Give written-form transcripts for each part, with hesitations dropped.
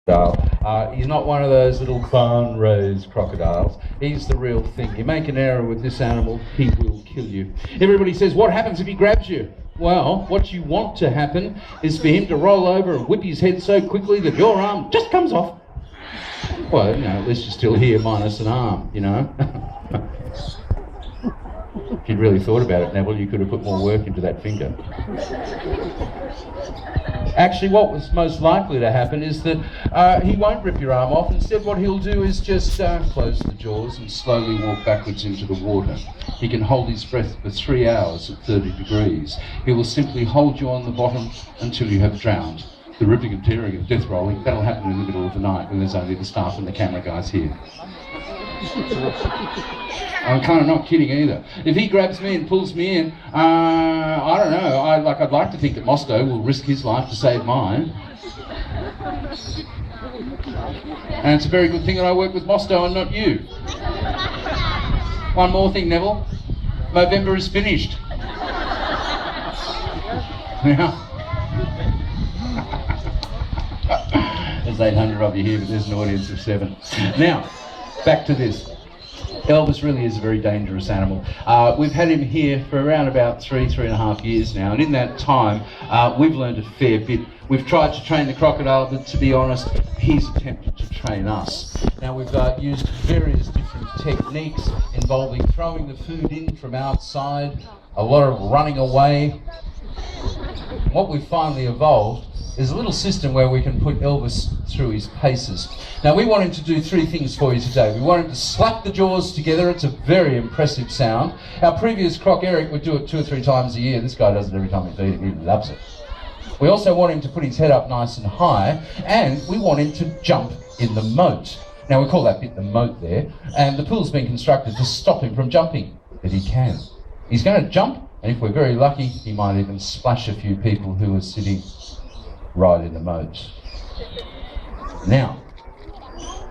He's not one of those little barn-raised crocodiles. He's the real thing. You make an error with this animal, he will kill you. Everybody says, what happens if he grabs you? Well, what you want to happen is for him to roll over and whip his head so quickly that your arm just comes off. Well, you know, at least you're still here minus an arm, you know. If you'd really thought about it, Neville, you could have put more work into that finger. Actually, what was most likely to happen is that he won't rip your arm off. Instead, what he'll do is just close the jaws and slowly walk backwards into the water. He can hold his breath for 3 hours at 30 degrees. He will simply hold you on the bottom until you have drowned. The ripping and tearing and death rolling, that'll happen in the middle of the night when there's only the staff and the camera guys here. I'm kind of not kidding either. If he grabs me and pulls me in, I don't know. I'd like to think that Moscow will risk his life to save mine. And it's a very good thing that I work with Moscow and not you. One more thing, Neville. Movember is finished. Now, there's 800 of you here, but there's an audience of 7. Now, back to this. Elvis really is a very dangerous animal. We've had him here for around about 3.5 years now, and in that time, we've learned a fair bit. We've tried to train the crocodile, but to be honest, he's attempted to train us. Now, we've used various different techniques involving throwing the food in from outside, a lot of running away. What we've finally evolved is a little system where we can put Elvis through his paces. Now, we want him to do 3 things for you today. We want him to slap the jaws together. It's a very impressive sound. Our previous croc, Eric, would do it 2 or 3 times a year. This guy does it every time we feed him. He loves it. We also want him to put his head up nice and high, and we want him to jump in the moat. Now, we call that bit the moat there, and the pool's been constructed to stop him from jumping, but he can. He's going to jump, and if we're very lucky, he might even splash a few people who are sitting right in the moat. Now,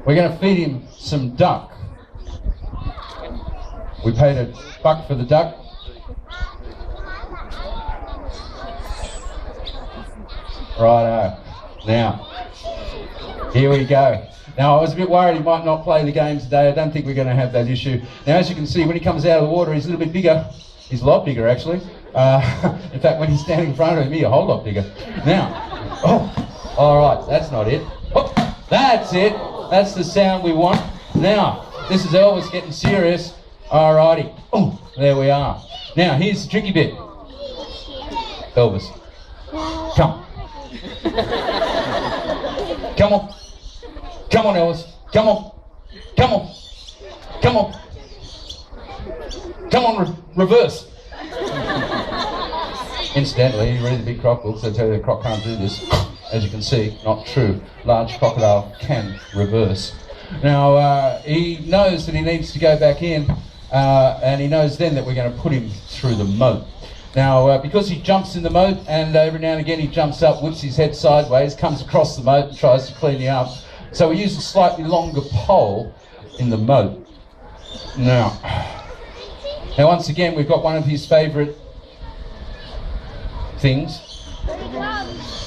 we're going to feed him some duck. We paid $1 for the duck. Righto. Now, here we go. Now, I was a bit worried he might not play the game today. I don't think we're going to have that issue. Now, as you can see, when he comes out of the water, he's a little bit bigger. He's a lot bigger, actually. In fact, when he's standing in front of him, he's a whole lot bigger. Now, oh, all right, that's not it. Oh, that's it. That's the sound we want. Now, this is Elvis getting serious. All righty. Oh, there we are. Now, here's the tricky bit. Elvis, come. Come on. Come on, Elvis. Come on. Come on. Come on. Come on, reverse. Incidentally, you read the big croc books, they tell you the croc can't do this. As you can see, not true. Large crocodile can reverse. Now, he knows that he needs to go back in, and he knows then that we're going to put him through the moat. Now, because he jumps in the moat, and every now and again he jumps up, whips his head sideways, comes across the moat and tries to clean you up. So we use a slightly longer pole in the moat. Now, once again, we've got one of his favourite things.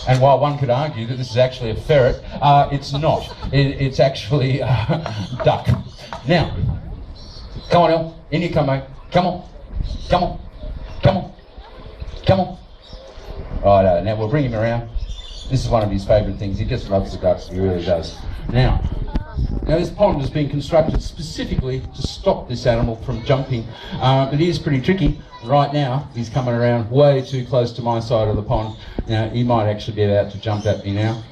And while one could argue that this is actually a ferret, it's not. It's actually duck. Now, come on, El. In you come, mate. Come on. Come on. Come on. Come on. Right, now we'll bring him around. This is one of his favourite things. He just loves the ducks. He really does. Now this pond has been constructed specifically to stop this animal from jumping. It is pretty tricky. Right now, he's coming around way too close to my side of the pond. Now, he might actually be about to jump at me now.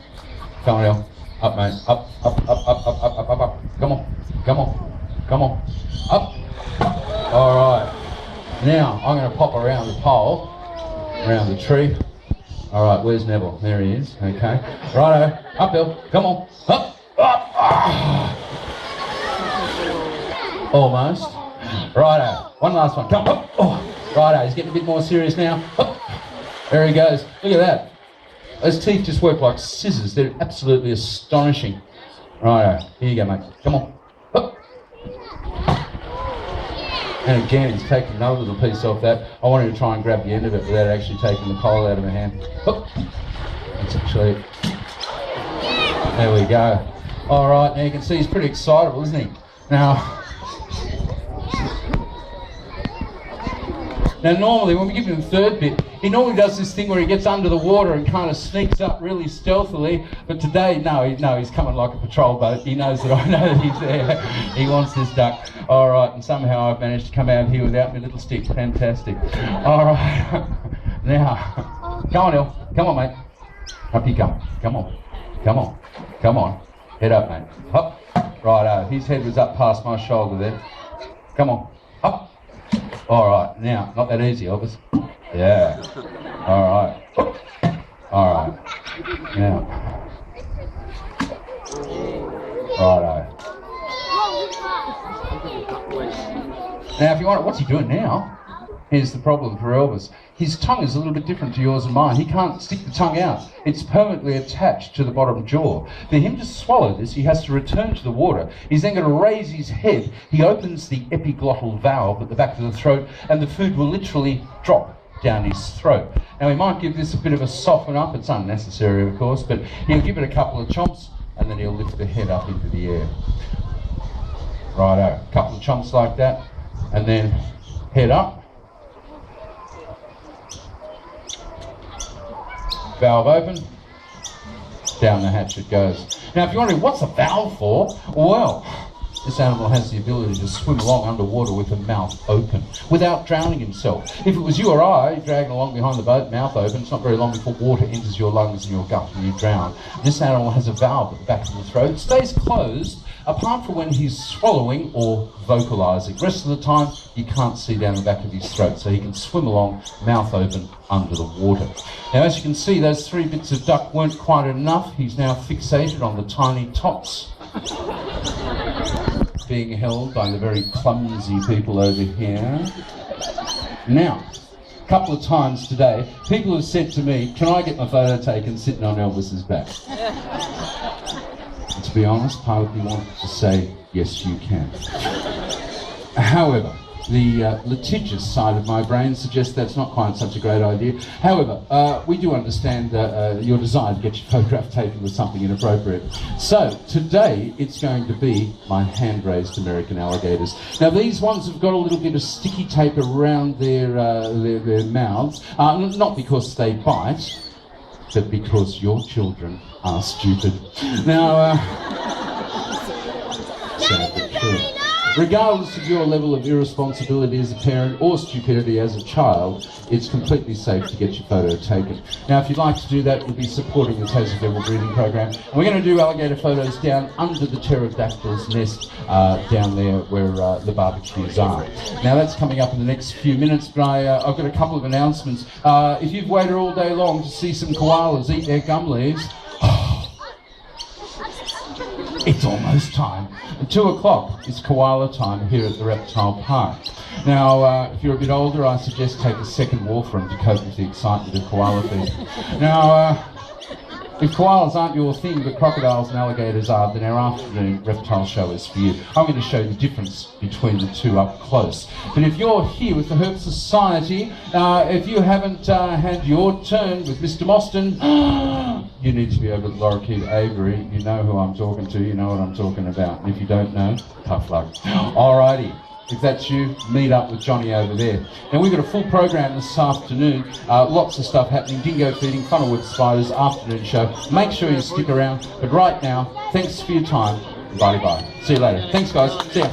Come on, El. Up, mate. Up, up, up, up, up, up, up, up, up. Come on. Come on. Come on. Up. All right. Now, I'm going to pop around the pole, around the tree. All right, where's Neville? There he is. Okay. Righto. Up, El. Come on. Up. Up. Almost. Righto. One last one. Come on. Oh. Righto. He's getting a bit more serious now. Up. There he goes. Look at that. Those teeth just work like scissors. They're absolutely astonishing. Righto. Here you go, mate. Come on. Up. And again, he's taking another little piece off that. I wanted to try and grab the end of it without actually taking the pole out of my hand. Oh, that's actually it. There we go. All right, now you can see he's pretty excitable, isn't he? Now normally when we give him the third bit, he normally does this thing where he gets under the water and kind of sneaks up really stealthily, but today, no, he's coming like a patrol boat. He knows that I know that he's there. He wants this duck. All right, and somehow I've managed to come out here without my little stick. Fantastic. All right. Now, come on, El. Come on, mate. Up you come. Come on. Come on. Come on. Head up, mate. Hop. Righto. His head was up past my shoulder there. Come on. Hop. All right. Now, not that easy, Elvis. Yeah. All right. All right. Now. Righto. Now, if you want, what's he doing now? Here's the problem for Elvis. His tongue is a little bit different to yours and mine. He can't stick the tongue out. It's permanently attached to the bottom jaw. For him to swallow this, he has to return to the water. He's then going to raise his head. He opens the epiglottal valve at the back of the throat, and the food will literally drop down his throat. Now, we might give this a bit of a soften up. It's unnecessary, of course, but he'll give it a couple of chomps, and then he'll lift the head up into the air. Righto. A couple of chomps like that, and then head up. Valve open, down the hatch it goes. Now, if you're wondering what's a valve for, well, this animal has the ability to swim along underwater with the mouth open without drowning himself. If it was you or I dragging along behind the boat, mouth open, it's not very long before water enters your lungs and your gut and you drown. This animal has a valve at the back of the throat. It stays closed apart from when he's swallowing or vocalising. The rest of the time, you can't see down the back of his throat, so he can swim along, mouth open, under the water. Now, as you can see, those 3 bits of duck weren't quite enough. He's now fixated on the tiny tops, being held by the very clumsy people over here. Now, a couple of times today, people have said to me, can I get my photo taken sitting on Elvis's back? To be honest, part of me wanted to say, yes, you can. However, the litigious side of my brain suggests that's not quite such a great idea. However, we do understand your desire to get your photograph taken with something inappropriate. So, today it's going to be my hand-raised American alligators. Now, these ones have got a little bit of sticky tape around their mouths, not because they bite, but because your children are stupid. Now, sad but true. Regardless of your level of irresponsibility as a parent or stupidity as a child, it's completely safe to get your photo taken. Now, if you'd like to do that, we'll be supporting the Tassie Devil breeding program. And we're going to do alligator photos down under the pterodactyl's nest, down there where the barbecues are. Now, that's coming up in the next few minutes, but I've got a couple of announcements. If you've waited all day long to see some koalas eat their gum leaves, it's almost time. At 2 o'clock is koala time here at the Reptile Park. Now, if you're a bit older, I suggest take a second warfarin to cope with the excitement of koala feeding. Now, if koalas aren't your thing, but crocodiles and alligators are, then our afternoon reptile show is for you. I'm going to show you the difference between the two up close. But if you're here with the Herp Society, if you haven't had your turn with Mr. Mostyn, you need to be over at Lorikeet Aviary. You know who I'm talking to, you know what I'm talking about. And if you don't know, tough luck. Alrighty. If that's you, meet up with Johnny over there. Now, we've got a full program this afternoon, lots of stuff happening, dingo feeding, funnelwood spiders, afternoon show. Make sure you stick around, but right now, thanks for your time, bye-bye. See you later. Thanks, guys. See ya.